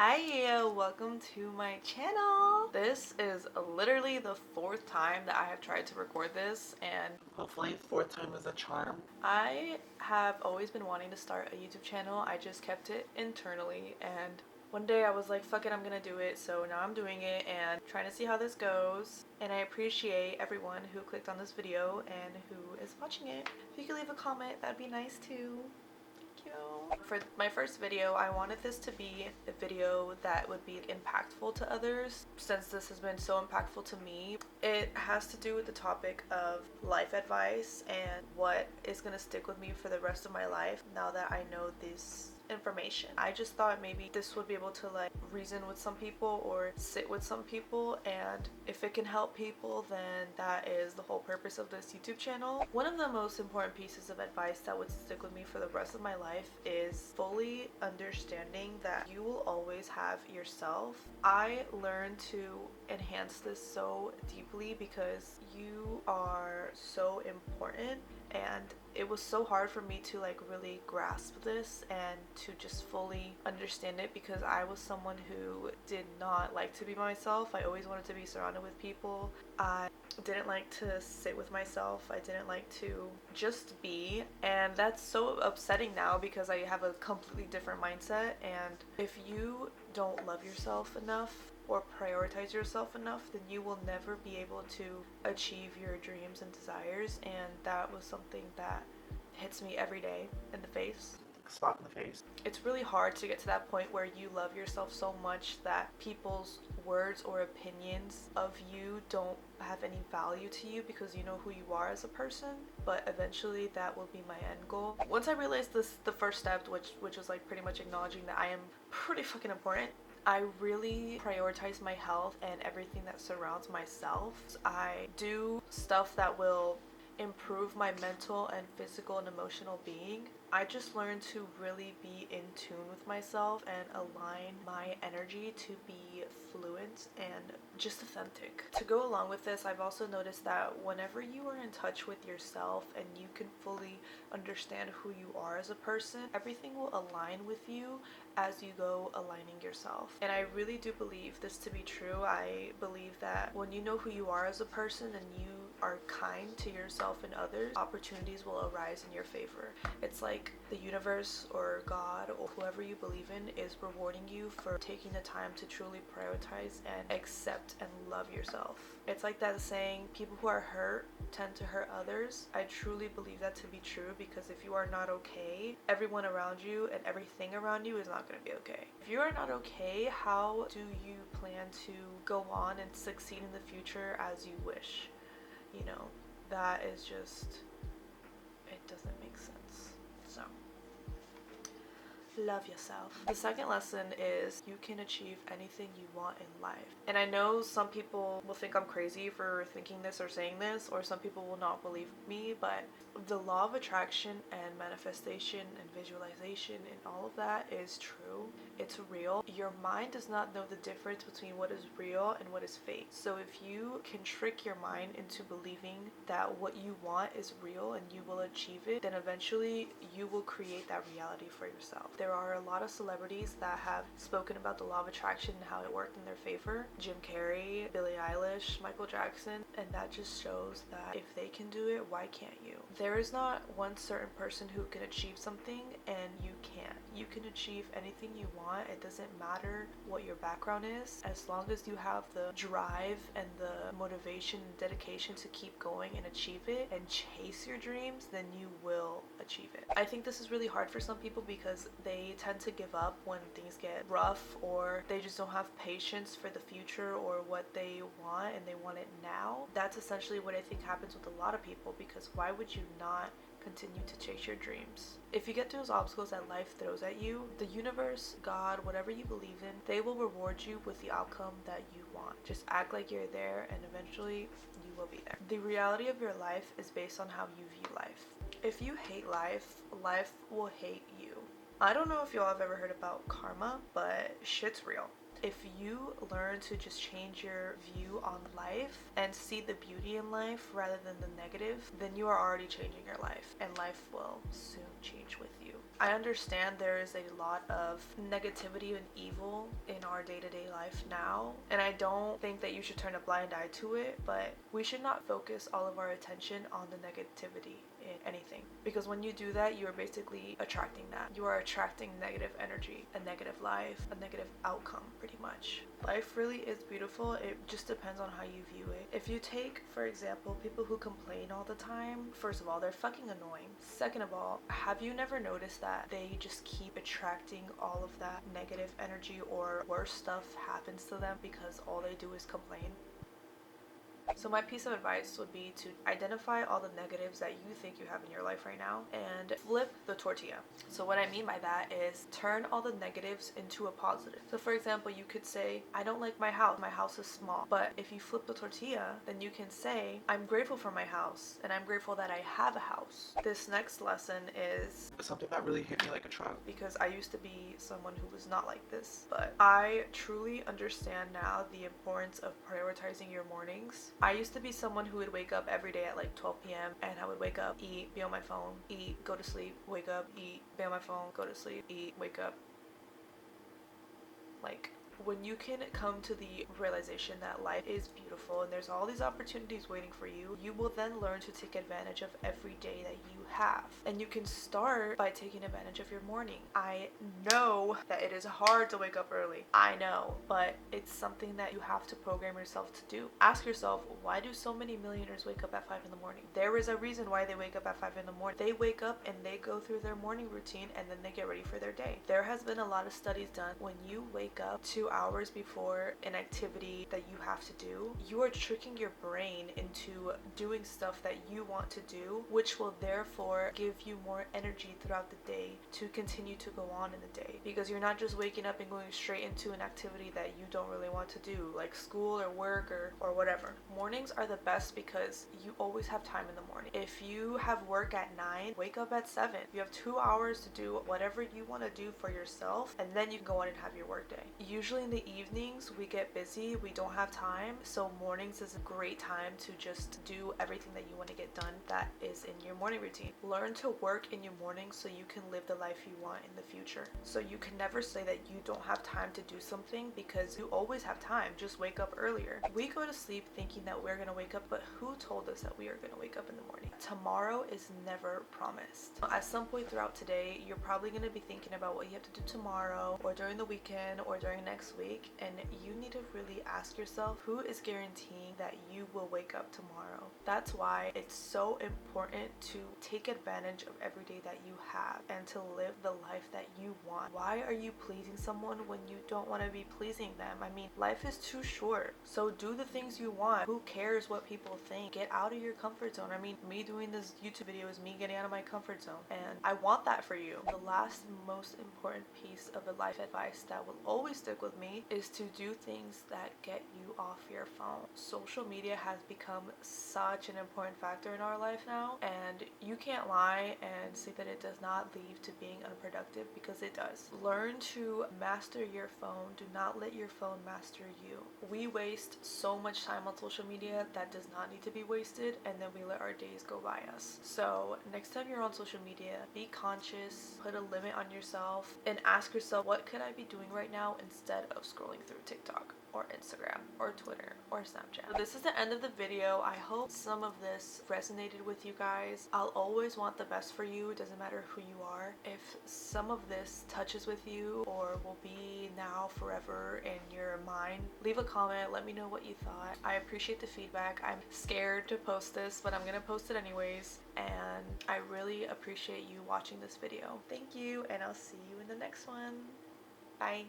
Hi, welcome to my channel. This is literally the fourth time that I have tried to record this, and Hopefully, fourth time is a charm. I have always been wanting to start a YouTube channel. I just kept it internally, and one day I was like, fuck it, I'm gonna do it. So now I'm doing it and trying to see how this goes. And I appreciate everyone who clicked on this video and who is watching it. If you could leave a comment, that'd be nice too. For my first video, I wanted this to be a video that would be impactful to others. Since this has been so impactful to me, it has to do with the topic of life advice and what is going to stick with me for the rest of my life now that I know this information. I just thought maybe this would be able to like reason with some people or sit with some people, and if it can help people, then that is the whole purpose of this YouTube channel. One of the most important pieces of advice that would stick with me for the rest of my life is fully understanding that you will always have yourself. I learned to enhance this so deeply because you are so important, and it was so hard for me to like really grasp this and to just fully understand it because I was someone who did not like to be myself. I always wanted to be surrounded with people. I didn't like to sit with myself. I didn't like to just be, and that's so upsetting now because I have a completely different mindset. And if you don't love yourself enough or prioritize yourself enough, then you will never be able to achieve your dreams and desires. And that was something that hits me every day in the face. Spot in the face. It's really hard to get to that point where you love yourself so much that people's words or opinions of you don't have any value to you because you know who you are as a person. But eventually that will be my end goal. Once I realized this, the first step, which was like pretty much acknowledging that I am pretty fucking important, I really prioritize my health and everything that surrounds myself. I do stuff that will improve my mental and physical and emotional being. I just learned to really be in tune with myself and align my energy to be fluent and just authentic. To go along with this, I've also noticed that whenever you are in touch with yourself and you can fully understand who you are as a person, everything will align with you as you go aligning yourself. And I really do believe this to be true. I believe that when you know who you are as a person and you are kind to yourself and others, opportunities will arise in your favor. It's like the universe or God or whoever you believe in is rewarding you for taking the time to truly prioritize and accept and love yourself. It's like that saying, people who are hurt tend to hurt others. I truly believe that to be true because if you are not okay, everyone around you and everything around you is not going to be okay. If you are not okay, how do you plan to go on and succeed in the future as you wish? You know, that is just, it doesn't make sense. So, love yourself. The second lesson is you can achieve anything you want in life. And I know some people will think I'm crazy for thinking this or saying this, or some people will not believe me, but the law of attraction and manifestation and visualization and all of that is true. It's real. Your mind does not know the difference between what is real and what is fake. So if you can trick your mind into believing that what you want is real and you will achieve it, then eventually you will create that reality for yourself. There are a lot of celebrities that have spoken about the law of attraction and how it worked in their favor. Jim Carrey, Billie Eilish, Michael Jackson, and that just shows that if they can do it, why can't you? There is not one certain person who can achieve something and you can't. You can achieve anything you want. It doesn't matter what your background is. As long as you have the drive and the motivation and dedication to keep going and achieve it and chase your dreams, then you will achieve it. I think this is really hard for some people because they tend to give up when things get rough, or they just don't have patience for the future or what they want and they want it now. That's essentially what I think happens with a lot of people, because why would you not continue to chase your dreams? If you get those obstacles that life throws at you, the universe, God, whatever you believe in, they will reward you with the outcome that you want. Just act like you're there and eventually you will be there. The reality of your life is based on how you view life. If you hate life, life will hate you. I don't know if y'all have ever heard about karma, but shit's real. If you learn to just change your view on life and see the beauty in life rather than the negative, then you are already changing your life, and life will soon change with you. I understand there is a lot of negativity and evil in our day-to-day life now, and I don't think that you should turn a blind eye to it, but we should not focus all of our attention on the negativity in anything, because when you do that, you are basically attracting that. You are attracting negative energy, a negative life, a negative outcome, pretty much. Life really is beautiful. It just depends on how you view it. If you take, for example, people who complain all the time, first of all, they're fucking annoying. Second of all, have you never noticed that they just keep attracting all of that negative energy, or worse stuff happens to them because all they do is complain? So my piece of advice would be to identify all the negatives that you think you have in your life right now and flip the tortilla. So what I mean by that is turn all the negatives into a positive. So for example, you could say, I don't like my house is small. But if you flip the tortilla, then you can say, I'm grateful for my house and I'm grateful that I have a house. This next lesson is Something that really hit me like a truck. because I used to be someone who was not like this, but I truly understand now the importance of prioritizing your mornings. I used to be someone who would wake up every day at like 12 p.m. and I would wake up, eat, be on my phone, eat, go to sleep, wake up, eat, be on my phone, go to sleep, eat, wake up. Like, when you can come to the realization that life is beautiful and there's all these opportunities waiting for you, you will then learn to take advantage of every day that you have. And you can start by taking advantage of your morning. I know that it is hard to wake up early. I know, but it's something that you have to program yourself to do. Ask yourself, why do so many millionaires wake up at 5 in the morning? There is a reason why they wake up at 5 in the morning. They wake up and they go through their morning routine and then they get ready for their day. There has been a lot of studies done. When you wake up 2 hours before an activity that you have to do, you are tricking your brain into doing stuff that you want to do, which will therefore give you more energy throughout the day to continue to go on in the day, because you're not just waking up and going straight into an activity that you don't really want to do, like school or work or whatever. Mornings are the best because you always have time in the morning. If you have work at 9, wake up at 7. You have 2 hours to do whatever you want to do for yourself, and then you can go on and have your work day. Usually in the evenings we get busy, we don't have time, so mornings is a great time to just do everything that you want to get done that is in your morning routine. Learn to work in your morning so you can live the life you want in the future. So you can never say that you don't have time to do something, because you always have time. Just wake up earlier. We go to sleep thinking that we're gonna wake up, but who told us that we are gonna wake up in the morning? Tomorrow is never promised. At some point throughout today, you're probably gonna be thinking about what you have to do tomorrow or during the weekend or during next week, and you need to really ask yourself, who is guaranteeing that you will wake up tomorrow? That's why it's so important to take advantage of every day that you have and to live the life that you want. Why are you pleasing someone when you don't want to be pleasing them? I mean, life is too short, so do the things you want. Who cares what people think? Get out of your comfort zone. I mean, me doing this YouTube video is me getting out of my comfort zone, and I want that for you. The last most important piece of the life advice that will always stick with me is to do things that get you off your phone. Social media has become such an important factor in our life now, and you can't lie and say that it does not lead to being unproductive, because it does. Learn to master your phone. Do not let your phone master you. We waste so much time on social media that does not need to be wasted, and then we let our days go by us. So next time you're on social media, be conscious, put a limit on yourself, and ask yourself, what could I be doing right now instead of scrolling through TikTok or Instagram or Twitter or Snapchat? So this is the end of the video. I hope some of this resonated with you guys. I'll always want the best for you. It doesn't matter who you are. If some of this touches with you or will be now forever in your mind, leave a comment. Let me know what you thought. I appreciate the feedback. I'm scared to post this, but I'm gonna post it anyways, and I really appreciate you watching this video. Thank you, and I'll see you in the next one. Bye.